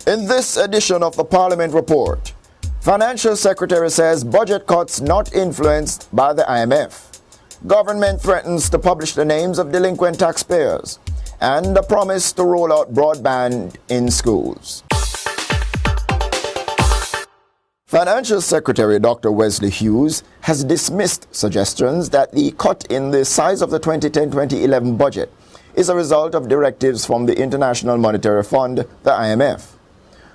In this edition of the Parliament Report, Financial Secretary says budget cuts not influenced by the IMF. Government threatens to publish the names of delinquent taxpayers, and a promise to roll out broadband in schools. Financial Secretary Dr. Wesley Hughes has dismissed suggestions that the cut in the size of the 2010-2011 budget is a result of directives from the International Monetary Fund, the IMF.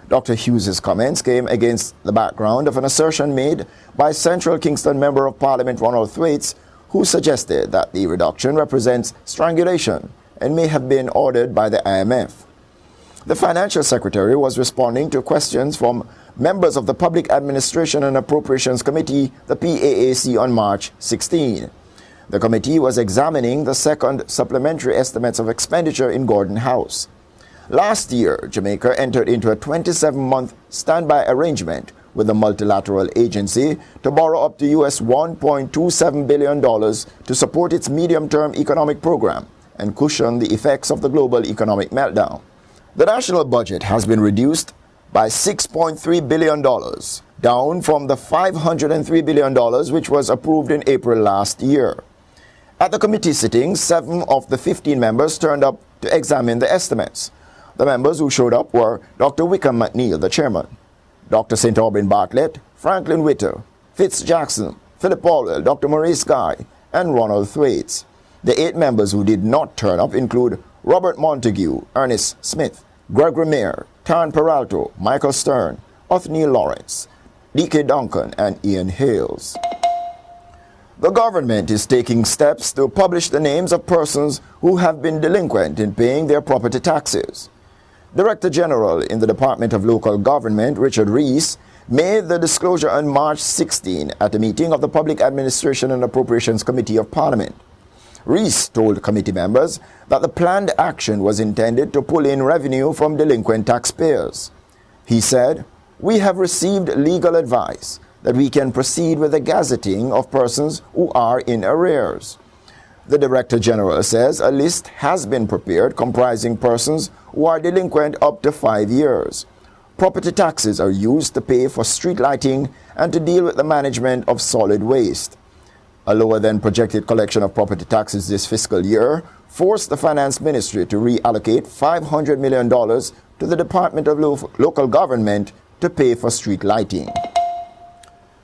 Dr. Hughes' comments came against the background of an assertion made by Central Kingston Member of Parliament Ronald Thwaites, who suggested that the reduction represents strangulation and may have been ordered by the IMF. The Financial Secretary was responding to questions from members of the Public Administration and Appropriations Committee, the PAAC, on March 16. The committee was examining the second supplementary estimates of expenditure in Gordon House. Last year, Jamaica entered into a 27-month standby arrangement with the multilateral agency to borrow up to US $1.27 billion to support its medium-term economic program and cushion the effects of the global economic meltdown. The national budget has been reduced by $6.3 billion, down from the $503 billion which was approved in April last year. At the committee sitting, 7 of the 15 members turned up to examine the estimates. The members who showed up were Dr. Wickham McNeil, the chairman, Dr. St. Aubin Bartlett, Franklin Witter, Fitz Jackson, Philip Paulwell, Dr. Maurice Guy, and Ronald Thwaites. The 8 members who did not turn up include Robert Montague, Ernest Smith, Gregory Mayer, Tarn Peralto, Michael Stern, Othniel Lawrence, D.K. Duncan, and Ian Hales. The government is taking steps to publish the names of persons who have been delinquent in paying their property taxes. Director General in the Department of Local Government, Richard Rees, made the disclosure on March 16 at a meeting of the Public Administration and Appropriations Committee of Parliament. Rees told committee members that the planned action was intended to pull in revenue from delinquent taxpayers. He said, "We have received legal advice that we can proceed with the gazetting of persons who are in arrears." The Director General says a list has been prepared comprising persons who are delinquent up to 5 years. Property taxes are used to pay for street lighting and to deal with the management of solid waste. A lower than projected collection of property taxes this fiscal year forced the Finance Ministry to reallocate $500 million to the Department of Local Government to pay for street lighting.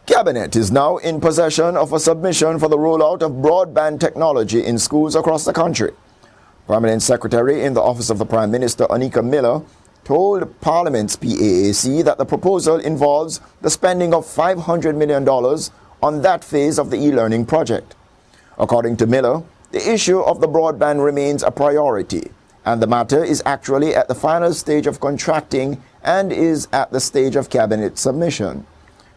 Cabinet is now in possession of a submission for the rollout of broadband technology in schools across the country. Permanent Secretary in the Office of the Prime Minister, Anika Miller, told Parliament's PAAC that the proposal involves the spending of $500 million on that phase of the e-learning project. According to Miller, the issue of the broadband remains a priority, and the matter is actually at the final stage of contracting and is at the stage of cabinet submission.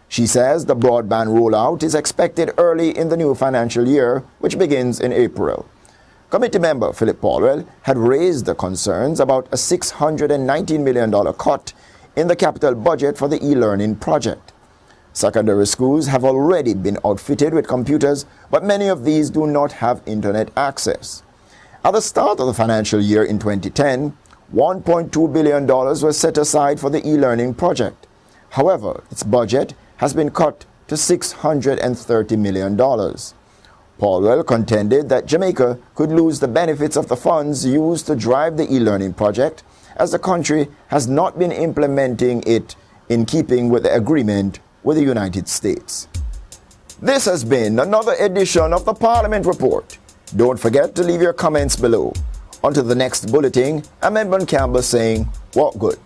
She says the broadband rollout is expected early in the new financial year, which begins in April. Committee member Philip Paulwell had raised the concerns about a $619 million cut in the capital budget for the e-learning project. Secondary schools have already been outfitted with computers, but many of these do not have internet access. At the start of the financial year in 2010, $1.2 billion was set aside for the e-learning project. However, its budget has been cut to $630 million. Paulwell contended that Jamaica could lose the benefits of the funds used to drive the e-learning project, as the country has not been implementing it in keeping with the agreement with the United States. This has been another edition of the Parliament Report. Don't forget to leave your comments below. Until the next bulletin, I'm Edmond Campbell saying, walk good.